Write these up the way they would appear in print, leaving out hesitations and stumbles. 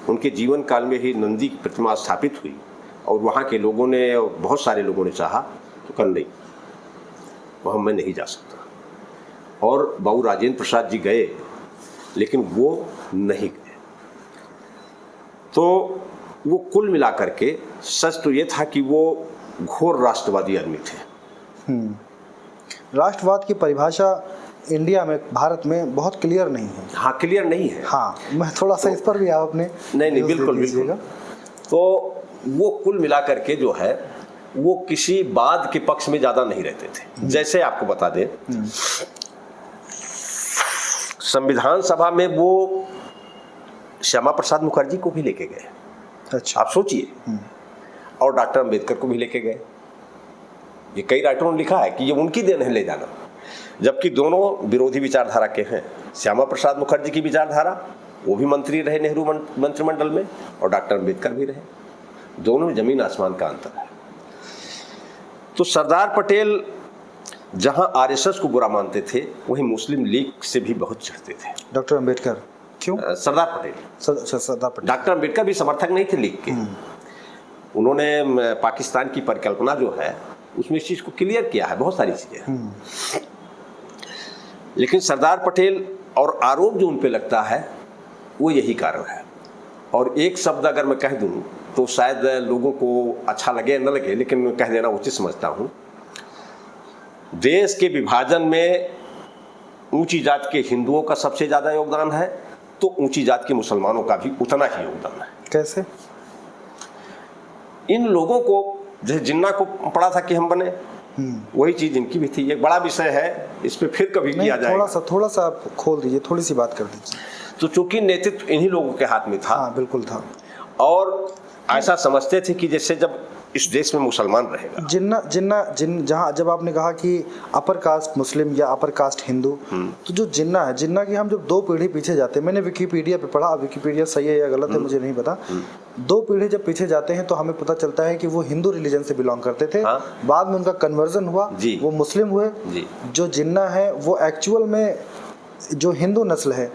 उनके जीवन काल में ही नंदी की प्रतिमा स्थापित हुई और वहाँ के लोगों ने, बहुत सारे लोगों ने चाहा तो कल नहीं, वहाँ मैं नहीं जा सकता। और बाबू राजेंद्र प्रसाद जी गए, लेकिन वो नहीं गए। तो वो कुल मिलाकर के सच तो ये था कि वो घोर राष्ट्रवादी आदमी थे। राष्ट्रवाद की परिभाषा इंडिया में, भारत में बहुत क्लियर नहीं है। हाँ, क्लियर नहीं है। हाँ, मैं थोड़ा सा इस पर भी आप अपने नहीं बिल्कुल बिल्कुल। तो वो कुल मिलाकर के जो है वो किसी वाद के पक्ष में ज़्यादा नहीं रहते थे। जैसे आपको बता दें, संविधान सभा में वो श्यामा प्रसाद मुखर्जी को भी लेके गए। अच्छा, आप सोचिए। और डॉक्टर अंबेडकर को भी लेके गए। ये कई राइटरों ने लिखा है कि ये उनकी देन है ले जाना, जबकि दोनों विरोधी विचारधारा के हैं। श्यामा प्रसाद मुखर्जी की विचारधारा, वो भी मंत्री रहे नेहरू मंत्रिमंडल में, और डॉक्टर अंबेडकर भी रहे। दोनों में जमीन आसमान का अंतर है। तो सरदार पटेल जहां आरएसएस को बुरा मानते थे, वहीं मुस्लिम लीग से भी बहुत चिढ़ते थे। डॉक्टर अंबेडकर क्यों? सरदार पटेल। सरदार पटेल। डॉक्टर अंबेडकर भी समर्थक नहीं थे लीग के। उन्होंने पाकिस्तान की परिकल्पना जो है उसमें इस चीज को क्लियर किया है, बहुत सारी चीजें। लेकिन सरदार पटेल, और आरोप जो उन पे लगता है वो यही कारण है। और एक शब्द अगर मैं कह दूं तो शायद लोगों को अच्छा लगे न लगे, लेकिन मैं कह देना उचित समझता हूं। देश के विभाजन में ऊंची जात के हिंदुओं का सबसे ज्यादा योगदान है, तो ऊंची जात के मुसलमानों का भी उतना ही योगदान है। कैसे? इन लोगों को, जैसे जिन्ना को पड़ा था कि हम बने, वही चीज इनकी भी थी। एक बड़ा विषय है, इस पे फिर कभी किया जाएगा। थोड़ा सा आप खोल दीजिए, थोड़ी सी बात कर दीजिए। तो चूंकि नेतृत्व इन्हीं लोगों के हाथ में था। हाँ, बिल्कुल था। और ऐसा समझते थे कि जैसे जब इस देश में मुसलमान रहेगा, जहाँ जब आपने कहा कि अपर कास्ट मुस्लिम या अपर कास्ट हिंदू, तो जो जिन्ना है, जिन्ना की हम जब 2 पीढ़ी पीछे जाते हैं, मैंने विकिपीडिया पे पढ़ा, विकिपीडिया सही है या गलत है मुझे नहीं पता, 2 पीढ़ी जब पीछे जाते हैं तो हमें पता चलता है कि वो हिंदू रिलीजन से बिलोंग करते थे। बाद में उनका कन्वर्जन हुआ, वो मुस्लिम हुए। जो जिन्ना है वो एक्चुअल में जो हिंदू नस्ल है,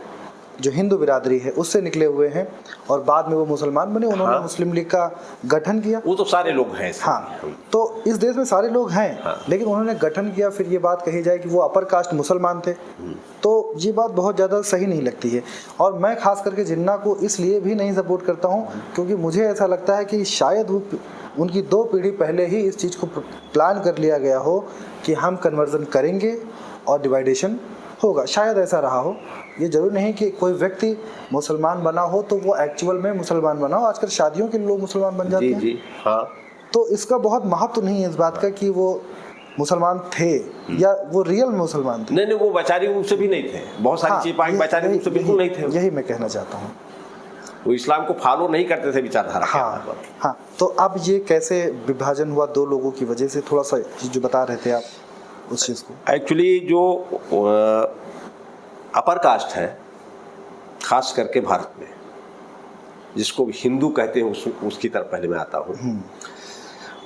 जो हिंदू बिरादरी है, उससे निकले हुए हैं, और बाद में वो मुसलमान बने। उन्होंने मुस्लिम लीग का गठन किया। वो तो सारे लोग हैं। हाँ, तो इस देश में सारे लोग हैं। लेकिन उन्होंने गठन किया, फिर ये बात कही जाए कि वो अपर कास्ट मुसलमान थे, तो ये बात बहुत ज़्यादा सही नहीं लगती है। और मैं खास करके जिन्ना को इसलिए भी नहीं सपोर्ट करता हूँ क्योंकि मुझे ऐसा लगता है कि शायद उनकी 2 पीढ़ी पहले ही इस चीज़ को प्लान कर लिया गया हो कि हम कन्वर्जन करेंगे और डिवाइडेशन होगा। शायद ऐसा रहा हो। ये जरूर नहीं कि कोई व्यक्ति मुसलमान बना हो तो वो एक्चुअल में मुसलमान बना हो। आजकल शादियों के लोग मुसलमान बन जाते हैं। जी, हाँ। तो इसका बहुत महत्व नहीं है इस बात का कि वो मुसलमान थे या वो रियल मुसलमान थे। नहीं, वो वैचारिक रूप से भी नहीं थे। बहुत सारी चीजें वैचारिक रूप से बिल्कुल नहीं थे। यही मैं कहना चाहता हूँ। वो इस्लाम को फॉलो नहीं करते थे विचारधारा। हाँ। तो अब ये कैसे विभाजन हुआ 2 लोगों की वजह से, थोड़ा सा जो बता रहे थे आप उस चीज़ को। एक्चुअली जो अपर कास्ट है, खास करके भारत में, जिसको हिंदू कहते हैं, उसकी तरफ पहले मैं आता हूँ।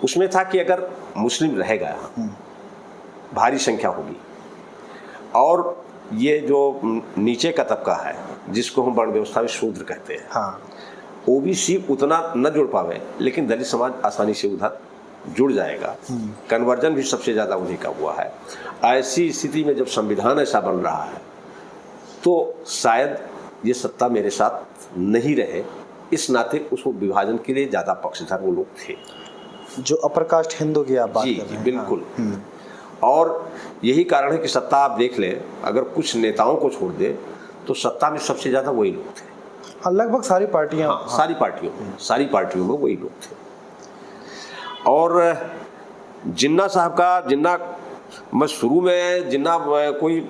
उसमें था कि अगर मुस्लिम रहेगा, भारी संख्या होगी, और ये जो नीचे का तबका है जिसको हम वर्ण व्यवस्था में शूद्र कहते हैं, ओबीसी उतना न जुड़ पावे, लेकिन दलित समाज आसानी से उधर जुड़ जाएगा। कन्वर्जन भी सबसे ज़्यादा उन्हीं का हुआ है। ऐसी स्थिति में जब संविधान ऐसा बन रहा है तो शायद ये सत्ता मेरे साथ नहीं रहे, इस नाते उसको विभाजन के लिए ज़्यादा पक्षधर वो लोग थे। जो अपर कास्ट हिंदू की आप बात कर रहे हैं। बिल्कुल। और यही कारण है कि सत्ता आप देख लें, अगर कुछ नेताओं को छोड़ दे तो सत्ता में सबसे ज़्यादा वही लोग थे। हाँ, लगभग सारी पार्टियाँ। सारी पार्टियों में वही लोग थे। और जिन्ना साहब का, जिन्ना मैं शुरू में, जिन्ना कोई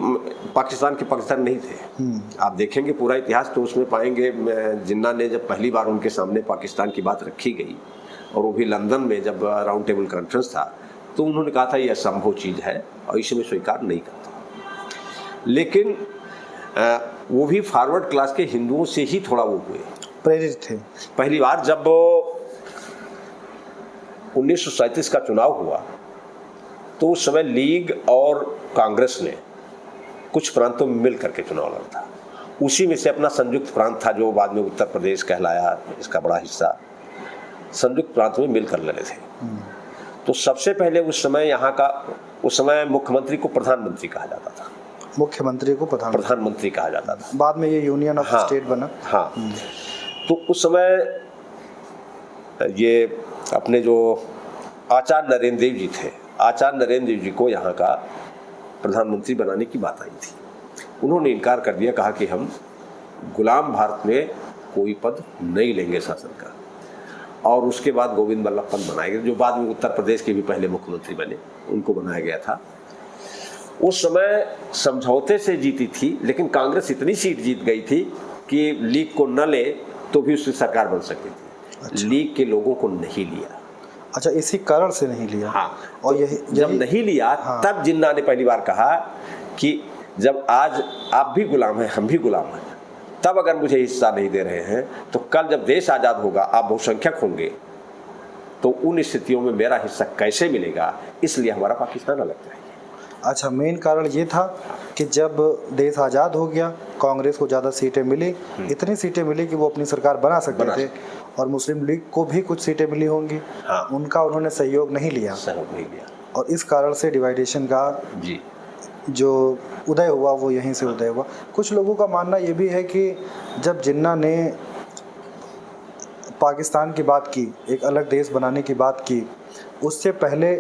पाकिस्तान के पक्षधर नहीं थे। आप देखेंगे पूरा इतिहास तो उसमें पाएंगे, जिन्ना ने जब पहली बार उनके सामने पाकिस्तान की बात रखी गई, और वो भी लंदन में जब राउंड टेबल कॉन्फ्रेंस था, तो उन्होंने कहा था ये असंभव चीज़ है और इसे मैं स्वीकार नहीं करता। लेकिन वो भी फॉरवर्ड क्लास के हिंदुओं से ही थोड़ा वो हुए, प्रेरित थे। पहली बार जब 1937 का चुनाव हुआ तो उस समय लीग और कांग्रेस ने कुछ प्रांतों में मिल करके चुनाव लड़ा था, उसी में से अपना संयुक्त प्रांत था जो बाद में उत्तर प्रदेश कहलाया, इसका बड़ा हिस्सा संयुक्त प्रांत में मिलकर लड़े थे। तो सबसे पहले उस समय मुख्यमंत्री को प्रधानमंत्री कहा जाता था। मुख्यमंत्री को प्रधानमंत्री कहा जाता था। बाद में ये यूनियन ऑफ स्टेट बना। हाँ, तो उस समय ये अपने जो आचार्य नरेंद्र देव जी थे, आचार्य नरेंद्र देव जी को यहाँ का प्रधानमंत्री बनाने की बात आई थी। उन्होंने इनकार कर दिया, कहा कि हम गुलाम भारत में कोई पद नहीं लेंगे शासन का। और उसके बाद गोविंद बल्लभ पंत बनाए गए, जो बाद में उत्तर प्रदेश के भी पहले मुख्यमंत्री बने, उनको बनाया गया था। उस समय समझौते से जीती थी, लेकिन कांग्रेस इतनी सीट जीत गई थी कि लीग को न ले तो भी उसकी सरकार बन सकती थी। अच्छा। लीग के लोगों को नहीं लिया। अच्छा, इसी कारण से नहीं लिया। हाँ, और तो जब नहीं लिया, हाँ, तब जिन्ना ने पहली बार कहा कि जब आज आप भी गुलाम हैं, हम भी गुलाम हैं, तब अगर मुझे हिस्सा नहीं दे रहे हैं तो कल जब देश आज़ाद होगा, आप बहुसंख्यक होंगे, तो उन स्थितियों में मेरा हिस्सा कैसे मिलेगा, इसलिए हमारा पाकिस्तान अलग चाहिए। अच्छा, मेन कारण ये था कि जब देश आज़ाद हो गया, कांग्रेस को ज़्यादा सीटें मिली, इतनी सीटें मिली कि वो अपनी सरकार बना सकते थे, और मुस्लिम लीग को भी कुछ सीटें मिली होंगी। हाँ। उनका उन्होंने सहयोग नहीं लिया, और इस कारण से डिवाइडेशन का जो उदय हुआ वो यहीं से उदय हुआ। कुछ लोगों का मानना ये भी है कि जब जिन्ना ने पाकिस्तान की बात की, एक अलग देश बनाने की बात की, उससे पहले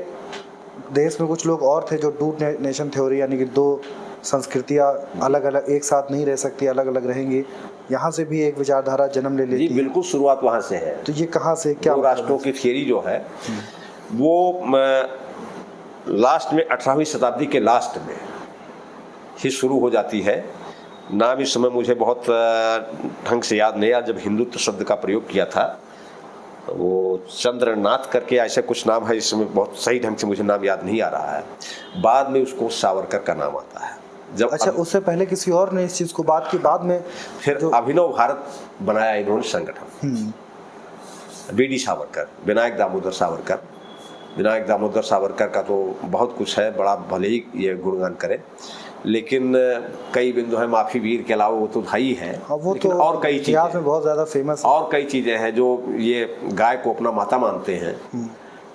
देश में कुछ लोग और थे जो टू नेशन थ्योरी, यानी कि दो संस्कृतियाँ अलग अलग एक साथ नहीं रह सकती, अलग अलग रहेंगी, यहाँ से भी एक विचारधारा जन्म ले लेती है। बिल्कुल, शुरुआत वहाँ से है। तो ये कहाँ से, क्या राष्ट्रों की थियरी जो है वो लास्ट में 18वीं शताब्दी के लास्ट में ही शुरू हो जाती है। नाम इस समय मुझे बहुत ढंग से याद नहीं, जब हिंदुत्व शब्द का प्रयोग किया था, वो चंद्रनाथ करके ऐसा कुछ नाम है, इसमें बहुत सही ढंग से मुझे नाम याद नहीं आ रहा है। बाद में उसको सावरकर का नाम आता है। जब अच्छा, उससे पहले किसी और ने इस चीज़ को बात की, बाद में फिर अभिनव भारत बनाया इन्होंने संगठन। बीडी सावरकर, विनायक दामोदर सावरकर। विनायक दामोदर सावरकर का तो बहुत कुछ है, बड़ा भले ही ये गुणगान करे, लेकिन कई बिंदु है, माफी वीर के अलावा वो तो भाई है। वो तो और कई चीज़ें में बहुत ज़्यादा फेमस, और कई चीज़ें हैं जो ये गाय को अपना माता मानते हैं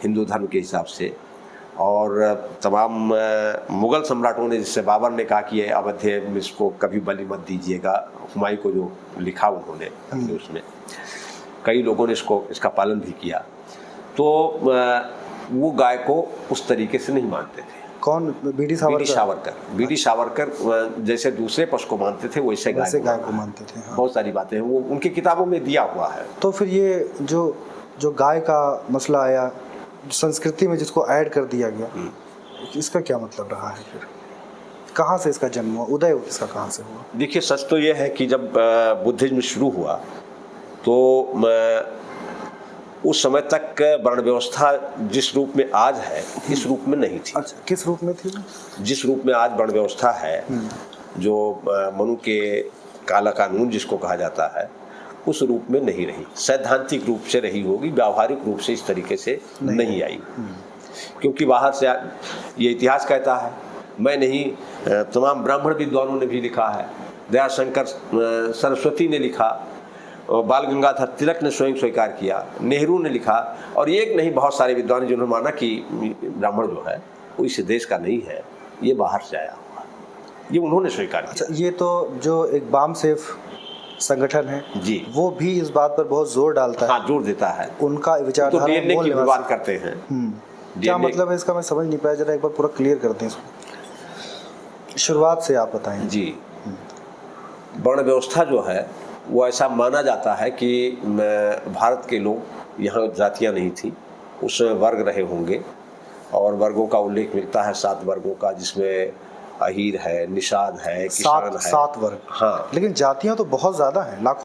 हिंदू धर्म के हिसाब से। और तमाम मुग़ल सम्राटों ने, जिससे बाबर ने कहा कि ये अवध में इसको कभी बलि मत दीजिएगा, हुमायूं को जो लिखा उन्होंने, उसमें कई लोगों ने इसका पालन भी किया। तो वो गाय को उस तरीके से नहीं मानते थे। कौन? बीडी सावरकर। बीडी सावरकर जैसे दूसरे पशु को मानते थे, वैसे गाय को मानते थे। हाँ। बहुत सारी बातें हैं, वो उनकी किताबों में दिया हुआ है। तो फिर ये जो गाय का मसला आया संस्कृति में, जिसको ऐड कर दिया गया, इसका क्या मतलब रहा है? फिर कहाँ से इसका जन्म हुआ, उदय इसका कहाँ से हुआ? देखिए, सच तो ये है कि जब बुद्धिज्म शुरू हुआ तो उस समय तक वर्ण व्यवस्था जिस रूप में आज है, इस रूप में नहीं थी। अच्छा, किस रूप में थी? जिस रूप में आज वर्ण व्यवस्था है, जो मनु के काला कानून जिसको कहा जाता है, उस रूप में नहीं रही। सैद्धांतिक रूप से रही होगी, व्यावहारिक रूप से इस तरीके से नहीं आई। क्योंकि बाहर से ये इतिहास कहता है, मैं नहीं, तमाम ब्राह्मण विद्वानों ने भी लिखा है, दयाशंकर सरस्वती ने लिखा, बाल गंगाधर तिलक ने स्वयं स्वीकार किया, नेहरू ने लिखा, और एक नहीं बहुत सारे विद्वान जिन्होंने माना कि ब्राह्मण जो है वो इस देश का नहीं है, ये बाहर से आया हुआ, ये उन्होंने स्वीकार किया। अच्छा, ये तो जो एक बाम सेफ संगठन है जी, वो भी इस बात पर बहुत जोर डालता है। हाँ, जोर देता है। उनका विचारधारा डीएनए की बात करते हैं। क्या मतलब है इसका, मैं समझ नहीं पाया, जरा एक बार पूरा क्लियर करते हैं इसको, शुरुआत से आप बताएं। जी, वर्ण व्यवस्था जो है वो ऐसा माना जाता है कि भारत के लोग, यहाँ जातियाँ नहीं थी, उसमें वर्ग रहे होंगे, और वर्गों का उल्लेख मिलता है 7 वर्गों का, जिसमें अहीर है, निषाद है, किसान है, 7 वर्ग। हाँ, लेकिन जातियाँ तो बहुत ज़्यादा हैं, लाखों।